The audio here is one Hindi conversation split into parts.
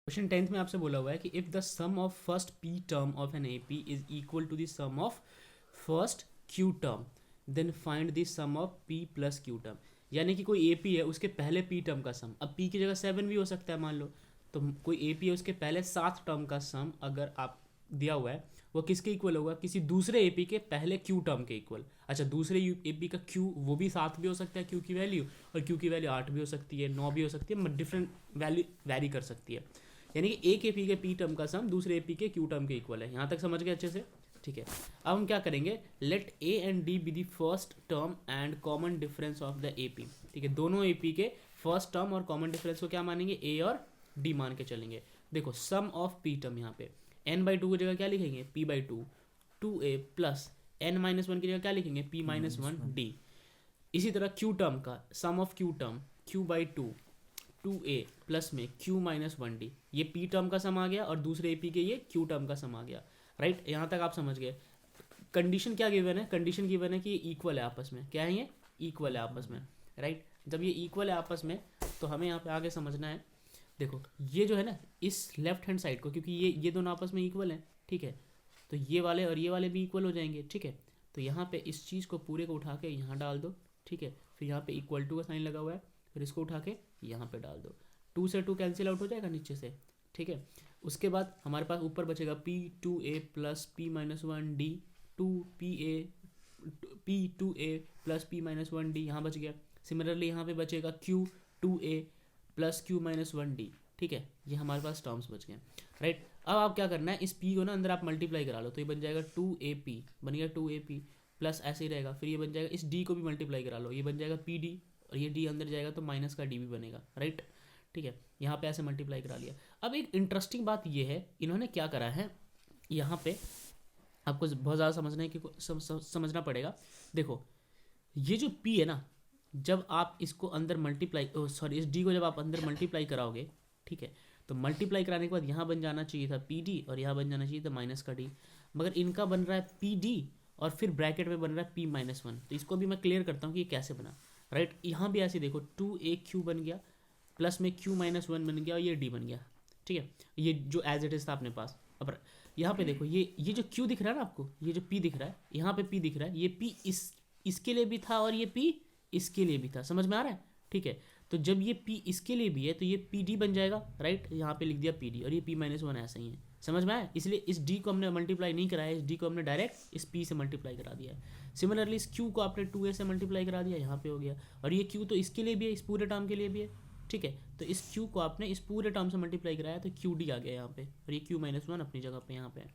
क्वेश्चन 10th में आपसे बोला हुआ है कि if the sum of first P term of an AP is equal to the sum of first Q term then find the sum of P plus Q term. यानी कि कोई एपी है उसके पहले पी टर्म का सम, अब पी की जगह 7 भी हो सकता है मान लो, तो कोई एपी है उसके पहले 7 टर्म का सम अगर आप दिया हुआ है वो किसके इक्वल होगा, किसी दूसरे एपी के पहले क्यू टर्म के इक्वल। अच्छा, दूसरे एपी का क्यू वो भी 7 भी हो सकता है क्यू की वैल्यू, और क्यू की वैल्यू 8 भी हो सकती है, 9 भी हो सकती है, डिफरेंट वैल्यू वैरी कर सकती है। यानी कि एक एपी के पी टर्म का सम दूसरे एपी के क्यू टर्म के इक्वल है। यहाँ तक समझ गए अच्छे से? ठीक है, अब हम क्या करेंगे, let A and D be the first term and common difference of the AP. ठीक है, दोनों एपी के फर्स्ट टर्म और कॉमन डिफरेंस को क्या मानेंगे, ए और डी मान के चलेंगे। देखो सम ऑफ पी टर्म, यहाँ पे एन बाई टू की जगह क्या लिखेंगे, P by two, two A plus N minus one की जगह क्या लिखेंगे, पी माइनस वन डी। इसी तरह क्यू टर्म का sum of Q term, Q by two, two A plus में क्यू माइनस वन डी, ये पी टर्म का सम आ गया और दूसरे एपी के ये क्यू टर्म का सम आ गया। राइट, यहाँ तक आप समझ गए। कंडीशन क्या गिवन है, कंडीशन गिवन है कि ये इक्वल है आपस में। क्या है ये, इक्वल है आपस में। राइट, जब ये इक्वल है आपस में तो हमें यहाँ पे आगे समझना है। देखो ये जो है ना, इस लेफ्ट हैंड साइड को, क्योंकि ये दोनों आपस में इक्वल हैं, ठीक है, तो ये वाले और ये वाले भी इक्वल हो जाएंगे। ठीक है, तो यहाँ पे इस चीज़ को पूरे को उठा के यहाँ डाल दो। ठीक है, फिर यहाँ पे इक्वल टू का साइन लगा हुआ है, फिर इसको उठा के यहाँ पे डाल दो। 2 से 2 कैंसिल आउट हो जाएगा नीचे से। ठीक है, उसके बाद हमारे पास ऊपर बचेगा P two A plus P minus one D, two two A plus P minus one D यहाँ बच गया। सिमिलरली यहाँ पे बचेगा Q two A plus Q minus one D. ठीक है, ये हमारे पास टर्म्स बच गए। राइट, अब आप क्या करना है, इस p को ना अंदर आप मल्टीप्लाई करा लो, तो ये बन जाएगा 2AP, बन गया 2AP प्लस ऐसे ही रहेगा। फिर ये बन जाएगा, इस d को भी मल्टीप्लाई करा लो, ये बन जाएगा PD, और ये d अंदर जाएगा तो माइनस का d भी बनेगा। राइट, ठीक है, यहाँ पे ऐसे मल्टीप्लाई करा लिया। अब एक इंटरेस्टिंग बात ये है, इन्होंने क्या करा है यहाँ पे, आपको बहुत ज़्यादा समझने की समझना पड़ेगा। देखो ये जो p है ना, जब आप इसको अंदर मल्टीप्लाई, सॉरी, इस d को जब आप अंदर मल्टीप्लाई कराओगे, ठीक है, तो मल्टीप्लाई कराने के बाद यहाँ बन जाना चाहिए था PD और यहाँ बन जाना चाहिए था माइनस का d, मगर इनका बन रहा है PD और फिर ब्रैकेट में बन रहा है p माइनस वन। तो इसको भी मैं क्लियर करता हूँ कि ये कैसे बना। राइट, यहाँ भी ऐसे देखो 2AQ बन गया प्लस में Q माइनस वन बन गया और ये D बन गया। ठीक है, ये जो एज इट इज़ था अपने पास। अब यहाँ पे देखो ये जो Q दिख रहा है ना आपको, ये जो P दिख रहा है, यहाँ पे P दिख रहा है, ये P इसके लिए भी था और ये P इसके लिए भी था। समझ में आ रहा है? ठीक है, तो जब ये P इसके लिए भी है तो ये PD बन जाएगा। राइट, यहाँ पे लिख दिया PD और ये P माइनस वन ऐसा ही है। समझ में आया? इसलिए इस D को हमने मल्टीप्लाई नहीं कराया, इस D को हमने डायरेक्ट इस P से मल्टीप्लाई करा दिया है। सिमिलरली इस Q को आपने 2A से मल्टीप्लाई करा दिया, यहाँ पे हो गया, और ये Q तो इसके लिए भी है, इस पूरे टर्म के लिए भी है। ठीक है, तो इस Q को आपने इस पूरे टर्म से मल्टीप्लाई कराया तो QD आ गया यहाँ पे, और ये Q माइनस वन अपनी जगह पे यहाँ पे है।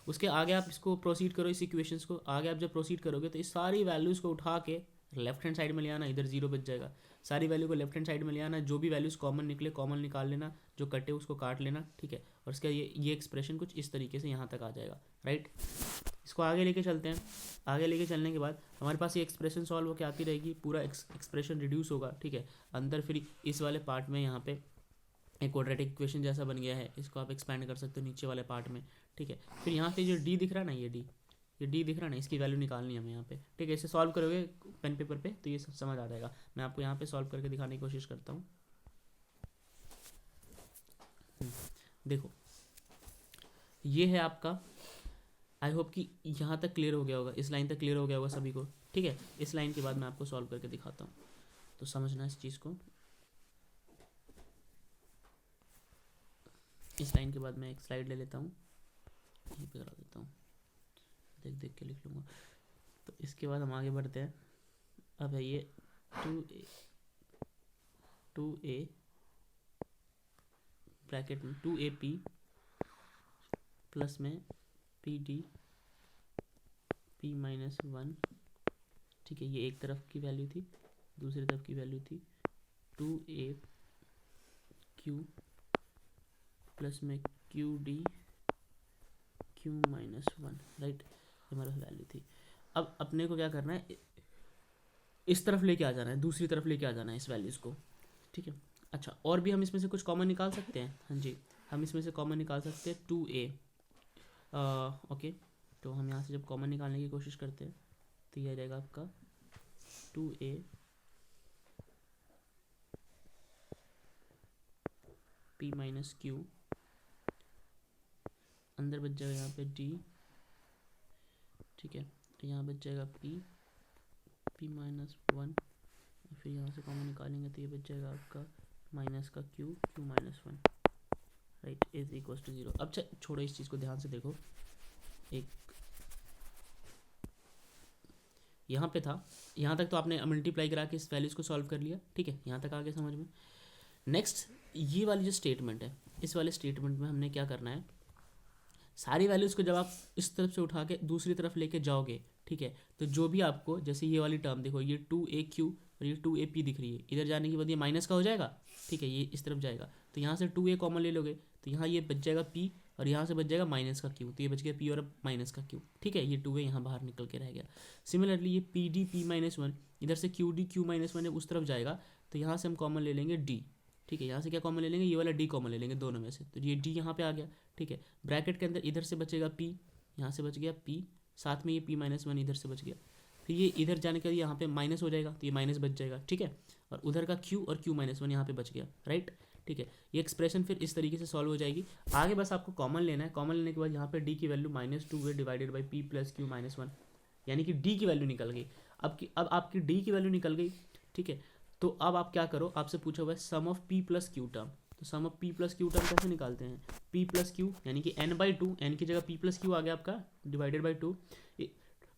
उसके आगे आप इसको प्रोसीड करो, इस इक्वेशंस को आगे आप जब प्रोसीड करोगे तो इस सारी वैल्यूज़ को उठा के लेफ्ट हैंड साइड में ले आना, इधर जीरो बच जाएगा। सारी वैल्यू को लेफ्ट हैंड साइड में ले आना, जो भी वैल्यूज़ कॉमन निकले कॉमन निकाल लेना, जो कटे उसको काट लेना। ठीक है, और इसका ये एक्सप्रेशन कुछ इस तरीके से यहाँ तक आ जाएगा। राइट, इसको आगे लेके चलते हैं। आगे लेके चलने के बाद हमारे पास ये एक्सप्रेशन सॉल्व होकर आती रहेगी, पूरा एक्सप्रेशन रिड्यूस होगा। ठीक है, अंदर फिर इस वाले पार्ट में यहाँ पे एक क्वाड्रेटिक इक्वेशन जैसा बन गया है, इसको आप एक्सपैंड कर सकते हो नीचे वाले पार्ट में। ठीक है, फिर यहाँ पे जो D दिख रहा है ना, ये D दिख रहा है ना, इसकी वैल्यू निकालनी है हमें यहाँ पे। ठीक है, इसे सॉल्व करोगे पेन पेपर पे तो ये सब समझ आ जाएगा। मैं आपको यहाँ पे सॉल्व करके दिखाने की कोशिश करता हूँ। देखो ये है आपका, आई होप कि यहाँ तक क्लियर हो गया होगा, इस लाइन तक क्लियर हो गया होगा सभी को। ठीक है, इस लाइन के बाद मैं आपको सॉल्व करके दिखाता हूँ, तो समझना इस चीज़ को। इस लाइन के बाद मैं एक स्लाइड ले लेता हूँ, यहीं पे करा देता हूँ, देख देख के लिख लूँगा। तो इसके बाद हम आगे बढ़ते हैं। अब है ये 2A ब्रैकेट में 2AP प्लस में PD P माइनस वन। ठीक है, ये एक तरफ की वैल्यू थी, दूसरी तरफ की वैल्यू थी 2AQ प्लस में QD Q minus one. Right, हमारा वैल्यू थी। अब अपने को क्या करना है, इस तरफ लेके आ जाना है, दूसरी तरफ लेके आ जाना है इस वैल्यूज़ को। ठीक है, अच्छा, और भी हम इसमें से कुछ कॉमन निकाल सकते हैं। हाँ जी, हम इसमें से कॉमन निकाल सकते हैं 2A। ओके, तो हम यहाँ से जब कॉमन निकालने की कोशिश करते हैं तो यह रहेगा आपका 2A P माइनस क्यू अंदर बच जाएगा यहाँ पे डी, ठीक है, तो यहाँ बच जाएगा पी, पी माइनस वन, फिर यहाँ से कॉमन निकालेंगे तो ये बच जाएगा आपका माइनस का Q, Q minus one, right, is equals to zero. अब छोड़ो इस चीज़ को, ध्यान से देखो, एक यहाँ पे था, यहाँ तक तो आपने मल्टीप्लाई करा के इस वैल्यूज़ को सॉल्व कर लिया, ठीक है, यहाँ तक आगे समझ में। नेक्स्ट ये वाली जो स्टेटमेंट है, इस वाले स्टेटमेंट में हमने क्या करना है, सारी वैल्यूज़ को जब आप इस तरफ से उठा के दूसरी तरफ लेके जाओगे, ठीक है, तो जो भी आपको, जैसे ये वाली टर्म देखो, ये 2AQ और ये 2AP दिख रही है, इधर जाने के बाद ये माइनस का हो जाएगा, ठीक है, ये इस तरफ जाएगा, तो यहाँ से 2A कॉमन ले लोगे, तो यहाँ ये बच जाएगा P और यहाँ से बच जाएगा माइनस का Q, तो ये बच गया P और माइनस का Q, ठीक है, ये 2A यहाँ बाहर निकल के रह गया। सिमिलरली ये PD P माइनस वन, इधर से QD Q माइनस वन है, उस तरफ जाएगा, तो यहाँ से हम कॉमन ले लेंगे D, ठीक है, यहाँ से क्या कॉमन ले लेंगे, ये वाला D कॉमन ले लेंगे दोनों में से, तो ये D यहाँ पे आ गया, ठीक है, ब्रैकेट के अंदर इधर से बचेगा P, यहाँ से बच गया P, साथ में ये P माइनस वन इधर से बच गया, फिर ये इधर जाने का यहाँ पे माइनस हो जाएगा, तो ये माइनस बच जाएगा, ठीक है, और उधर का Q और Q माइनस वन यहाँ पे बच गया, राइट, ठीक है, ये एक्सप्रेशन फिर इस तरीके से सॉल्व हो जाएगी। आगे बस आपको कॉमन लेना है, कॉमन लेने के बाद यहाँ पे D की value -2 divided by P plus Q minus one, यानी कि D की वैल्यू निकल गई। अब आपकी D की वैल्यू निकल गई, ठीक है, तो अब आप क्या करो, आपसे पूछा हुआ है sum of P plus Q term, तो sum of P plus Q term कैसे निकालते हैं, P प्लस Q यानी कि n/2, n की जगह P प्लस Q आ गया आपका, डिवाइडेड बाई 2,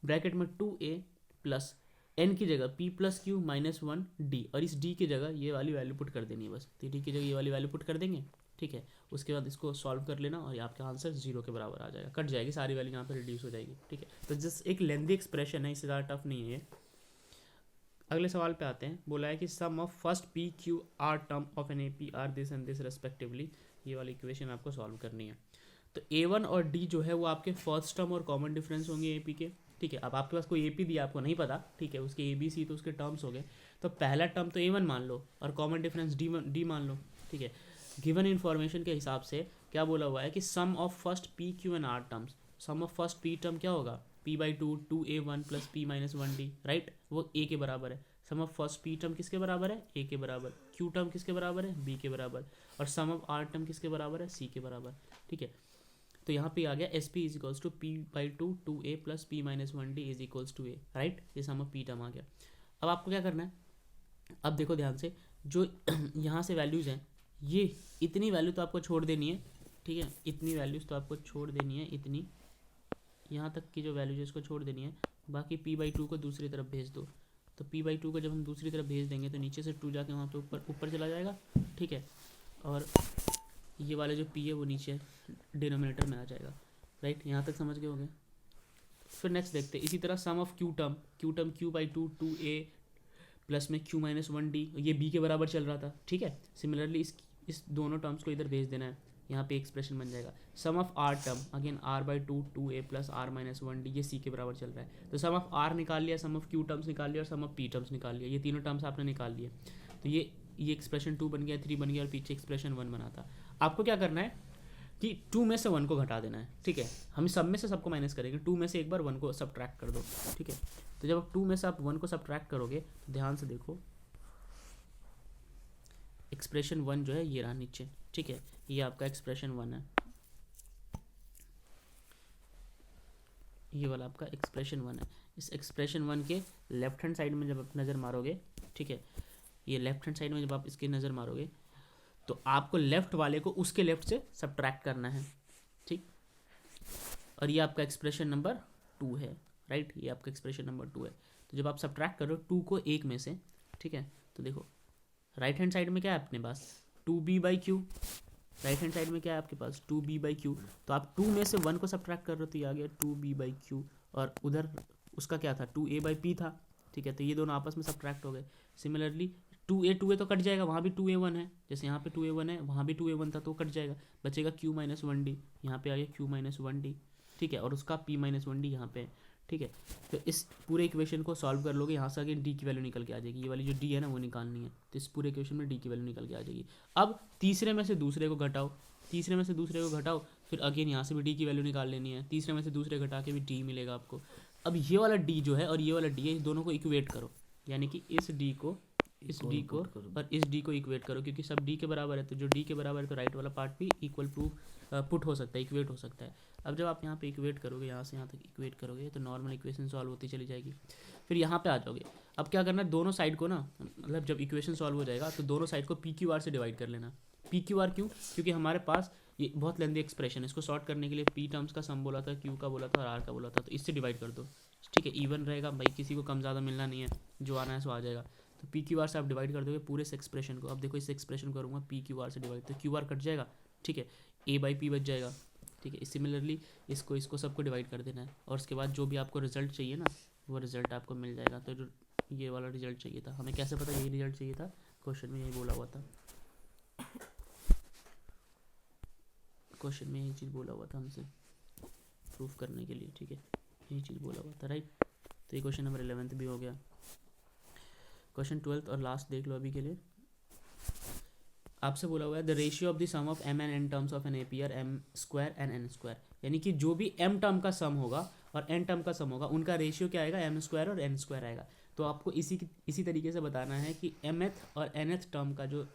ब्रैकेट में 2A प्लस n की जगह P plus Q minus one D, और इस D की जगह ये वाली वैल्यू पुट कर देनी है बस, तो D की जगह ये वाली वैल्यू पुट कर देंगे, ठीक है, उसके बाद इसको सॉल्व कर लेना और आपका आंसर 0 के बराबर आ जाएगा, कट जाएगी सारी वैल्यू यहाँ पर रिड्यूस हो जाएगी, ठीक है, तो जस्ट एक लेंदी एक्सप्रेशन है, इससे ज़्यादा टफ नहीं है। अगले सवाल पे आते हैं, बोला है कि sum of first P Q R term of an AP are this and this respectively, ये वाली इक्वेशन आपको सॉल्व करनी है। तो A1 और D जो है वो आपके फर्स्ट टर्म और कॉमन डिफरेंस होंगे AP के, ठीक है, अब आपके पास कोई AP दिया आपको नहीं पता, ठीक है, उसके ABC तो उसके टर्म्स हो गए, तो पहला टर्म तो A1 मान लो और कॉमन डिफरेंस D मान लो, ठीक है। गिवन इन्फॉर्मेशन के हिसाब से क्या बोला हुआ है कि sum of first P Q and R terms, sum of first P term क्या होगा, P/2 2A1 plus P minus 1D, right, वो A के बराबर है। Sum of first P term किसके बराबर है, A के बराबर, Q टर्म किसके बराबर है, B के बराबर, और सम ऑफ R टर्म किसके बराबर है, C के बराबर, ठीक है। तो यहाँ पे आ गया SP is equals to P/2 2A plus P minus 1D is equals to A, right, ये सम ऑफ P टर्म आ गया। अब आपको क्या करना है, अब देखो ध्यान से, जो यहाँ से वैल्यूज़ हैं, ये इतनी वैल्यू तो आपको छोड़ देनी है, ठीक है, इतनी वैल्यूज़ तो आपको छोड़ देनी है, इतनी यहाँ तक की जो वैल्यूज है इसको छोड़ देनी है, बाकी P/2 को दूसरी तरफ भेज दो, तो P/2 को जब हम दूसरी तरफ भेज देंगे तो नीचे से 2 जाके वहाँ पे ऊपर चला जाएगा, ठीक है, और ये वाला जो P है वो नीचे डिनोमिनेटर में आ जाएगा, राइट, यहाँ तक समझ गए होंगे। फिर नेक्स्ट देखते हैं, इसी तरह sum of Q term Q/2 2A plus में Q माइनस 1D, ये B के बराबर चल रहा था, ठीक है, सिमिलरली इस दोनों टर्म्स को इधर भेज देना है, यहाँ पे एक्सप्रेशन बन जाएगा। Sum of R term again R/2 2A plus R minus 1D, ये C के बराबर चल रहा है, तो सम ऑफ R निकाल लिया, सम ऑफ Q टर्म्स निकाल लिया और सम ऑफ P टर्म्स निकाल लिया, ये तीनों टर्म्स आपने निकाल लिए, तो ये एक्सप्रेशन 2 बन गया, 3 बन गया और पीछे एक्सप्रेशन 1 बना था। आपको क्या करना है कि 2 में से 1 को घटा देना है, ठीक है, हम सब में से सबको माइनस करेंगे, 2 में से एक बार 1 को सब्ट्रैक्ट कर दो, ठीक है, तो जब आप 2 में से आप 1 को सब्ट्रैक्ट करोगे तो ध्यान से देखो, एक्सप्रेशन 1 जो है ये रहा नीचे, ठीक है, ये आपका एक्सप्रेशन 1 है, ये वाला आपका एक्सप्रेशन 1 है। इस एक्सप्रेशन 1 के लेफ्ट हैंड साइड में जब आप नज़र मारोगे, ठीक है, ये लेफ्ट हैंड साइड में जब आप इसकी नज़र मारोगे तो आपको लेफ्ट वाले को उसके लेफ्ट से सब्ट्रैक्ट करना है, ठीक, और ये आपका एक्सप्रेशन नंबर 2 है, राइट, ये आपका एक्सप्रेशन नंबर 2 है। तो जब आप सब्ट्रैक्ट करो 2 को 1 में से, ठीक है, तो देखो राइट हैंड साइड में क्या है अपने पास 2B/Q, राइट हैंड साइड में क्या है आपके पास 2B/Q, तो आप 2 में से 1 को सब्ट्रैक्ट कर रहे हो तो ये आ गया 2B/Q, और उधर उसका क्या था 2A/P था, ठीक है, तो ये दोनों आपस में सब्ट्रैक्ट हो गए। सिमिलरली 2A तो कट जाएगा, वहाँ भी 2A1 है, जैसे यहाँ पे 2A1 है वहाँ भी 2A1 था तो कट जाएगा, बचेगा Q माइनस 1D, यहाँ पे आ गया Q माइनस 1D, ठीक है, और उसका P माइनस 1D यहाँ पे है, ठीक है। तो इस पूरे इक्वेशन को सॉल्व कर लोगे, यहाँ से आगे D की वैल्यू निकल के आ जाएगी, ये वाली जो D है ना वो निकालनी है, तो इस पूरे इक्वेशन में D की वैल्यू निकल के आ जाएगी। अब तीसरे में से दूसरे को घटाओ, तीसरे में से दूसरे को घटाओ, फिर अगेन यहाँ से भी D की वैल्यू निकाल लेनी है, तीसरे में से दूसरे घटा के भी D मिलेगा आपको। अब ये वाला D जो है और ये वाला D है, इस दोनों को इक्वेट करो, यानी कि इस D को इस डी को और इस डी को इक्वेट करो, क्योंकि सब डी के बराबर है, तो जो डी के बराबर है तो राइट वाला पार्ट भी इक्वल पुट हो सकता है, इक्वेट हो सकता है। अब जब आप यहाँ पे इक्वेट करोगे, यहाँ से यहाँ तक इक्वेट करोगे, तो नॉर्मल इक्वेशन सॉल्व होती चली जाएगी। फिर यहाँ पे आ जाओगे। अब क्या करना है, दोनों साइड को ना, मतलब जब इक्वेशन सॉल्व हो जाएगा तो दोनों साइड को पी क्यू आर से डिवाइड कर लेना। पी क्यू आर क्यों? क्योंकि हमारे पास ये बहुत लेंदी एक्सप्रेशन है, इसको सॉर्ट करने के लिए पी टर्म्स का सम बोला था, क्यू का बोला था और आर का बोला था, तो इससे डिवाइड कर दो। ठीक है, इवन रहेगा भाई, किसी को कम ज़्यादा मिलना नहीं है, जो आना है सो आ जाएगा। तो पी क्यू आर से आप डिवाइड कर दोगे पूरे इस एक्सप्रेशन को। अब देखो इस एक्सप्रेशन करूँगा पी क्यू आर से डिवाइड, तो क्यू आर कट जाएगा, ठीक है, ए बाई पी बच जाएगा। ठीक है, सिमिलरली इसको सबको डिवाइड कर देना है, और उसके बाद जो भी आपको रिजल्ट चाहिए ना, वो रिजल्ट आपको मिल जाएगा। तो जो ये वाला रिजल्ट चाहिए था, हमें कैसे पता यही रिजल्ट चाहिए था? क्वेश्चन में यही बोला हुआ था, क्वेश्चन में यही चीज़ बोला हुआ था हमसे प्रूफ करने के लिए। ठीक है, यही चीज़ बोला हुआ था, राइट। तो ये क्वेश्चन नंबर 11 भी हो गया। क्वेश्चन 12 और लास्ट देख लो अभी के लिए। आपसे बोला हुआ है the ratio of the sum of M N N terms of an AP are M square and N square, यानी कि जो भी एम टर्म का सम होगा और एन टर्म का सम होगा, उनका रेशियो क्या आएगा? एम स्क्वायर और एन स्क्वायर आएगा। तो आपको इसी तरीके से बताना है कि एम एथ और एन एथ टर्म का जो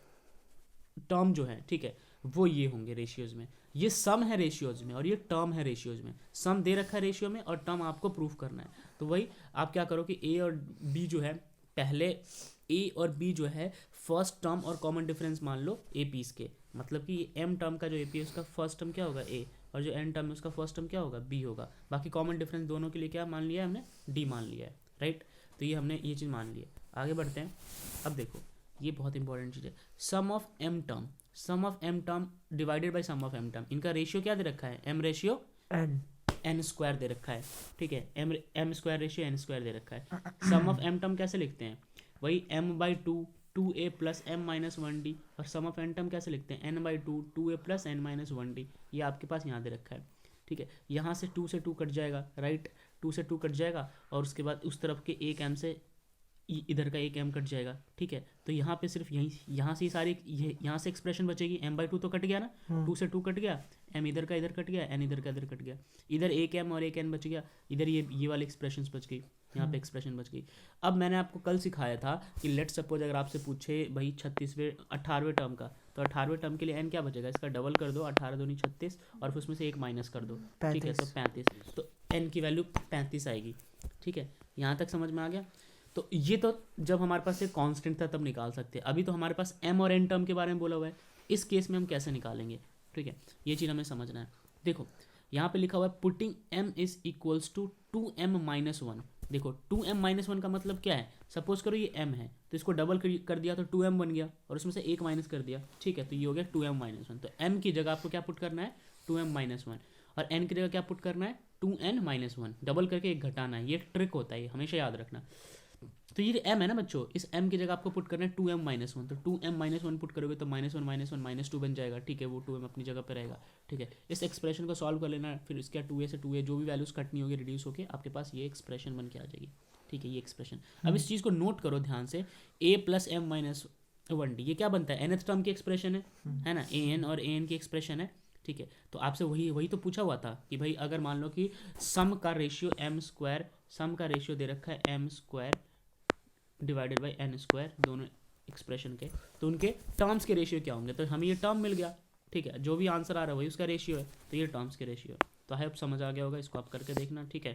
टर्म जो है, ठीक है, वो ये होंगे रेशियोज में। ये सम है रेशियोज में और ये टर्म है रेशियोज में। सम दे रखा है रेशियो में और टर्म आपको प्रूफ करना है। तो वही आप क्या करो कि ए और बी जो है, पहले ए और बी जो है फर्स्ट टर्म और कॉमन डिफरेंस मान लो ए पीस के, मतलब कि एम टर्म का जो ए पी है उसका फर्स्ट टर्म क्या होगा? ए, और जो एन टर्म है उसका फर्स्ट टर्म क्या होगा? बी होगा। बाकी कॉमन डिफरेंस दोनों के लिए क्या मान लिया है हमने? डी मान लिया है, राइट। तो ये हमने ये चीज़ मान ली है। आगे बढ़ते हैं। अब देखो ये बहुत इंपॉर्टेंट चीज़ है, sum of M term, sum of M term divided by sum of M term, इनका रेशियो क्या दे रखा है? एम रेशियो एन स्क्वायर दे रखा है, ठीक है, M square ratio N square दे रखा है। सम ऑफ एम टर्म कैसे लिखते हैं? वही M by two A plus M minus one D, और सम ऑफ एन टर्म कैसे लिखते हैं? N by two A plus N minus one D. ये आपके पास यहाँ दे रखा है, ठीक है। यहाँ से 2 से 2 कट जाएगा, राइट, 2 से 2 कट जाएगा, और उसके बाद उस तरफ के एक एम से इधर का एक एम कट जाएगा, ठीक है। तो यहाँ पे सिर्फ यहाँ से सारी यहाँ से एक्सप्रेशन बचेगी। एम बाई टू तो कट गया ना, 2 से 2 कट गया, एम इधर का इधर कट गया, एन इधर का इधर कट गया, इधर एक एम और एक एन बच गया, इधर ये वाली एक्सप्रेशन बच गई, यहाँ पे एक्सप्रेशन बच गई। अब मैंने आपको कल सिखाया था कि लेट सपोज अगर आपसे पूछे भाई 18वें टर्म का, तो 18वें टर्म के लिए एन क्या बचेगा? इसका डबल कर दो, 18 दूनी 36, और फिर उसमें से एक माइनस कर दो, ठीक है, तो 35। तो एन की वैल्यू 35 आएगी, ठीक है। यहाँ तक समझ में आ गया? तो ये तो जब हमारे पास एक कांस्टेंट था तब निकाल सकते हैं। अभी तो हमारे पास एम और एन टर्म के बारे में बोला हुआ है, इस केस में हम कैसे निकालेंगे? ठीक है, ये चीज़ हमें समझना है। देखो यहाँ पे लिखा हुआ है putting m is equals to 2m minus 1। देखो 2m माइनस 1 का मतलब क्या है? सपोज करो ये m है, तो इसको डबल कर दिया तो 2m बन गया, और उसमें से एक माइनस कर दिया, ठीक है, तो ये हो गया 2m माइनस 1। तो m की जगह आपको क्या पुट करना है? 2m माइनस 1, और n की जगह क्या पुट करना है? 2n माइनस 1, डबल करके एक घटाना है। ये एक ट्रिक होता है, ये हमेशा याद रखना। तो ये m है ना बच्चों, इस m की जगह आपको पुट करना है 2m माइनस 1, तो 2m माइनस 1 पुट करोगे तो -1 -1 -2 बन जाएगा, ठीक है, वो 2m अपनी जगह पे रहेगा, ठीक है। इस एक्सप्रेशन को सॉल्व कर लेना, फिर इसका 2a से 2a जो भी वैल्यूज कटनी होगी रिड्यूस होके आपके पास ये एक्सप्रेशन बन के आ जाएगी, ठीक है, ये एक्सप्रेशन। अब इस चीज़ को नोट करो ध्यान से, a plus M minus 1d, ये क्या बनता है? nth टर्म की एक्सप्रेशन है ना, an और an की एक्सप्रेशन है, ठीक है। तो आपसे वही तो पूछा हुआ था कि भाई अगर मान लो कि सम का रेशियो एम स्क्वायर, सम का रेशियो दे रखा है M square divided by N square, दोनों एक्सप्रेशन के, तो उनके टर्म्स के रेशियो क्या होंगे? तो हमें ये टर्म मिल गया, ठीक है, जो भी आंसर आ रहा है वही उसका रेशियो है, तो ये टर्म्स के रेशियो है। तो आई होप समझ आ गया होगा, इसको आप करके देखना, ठीक है।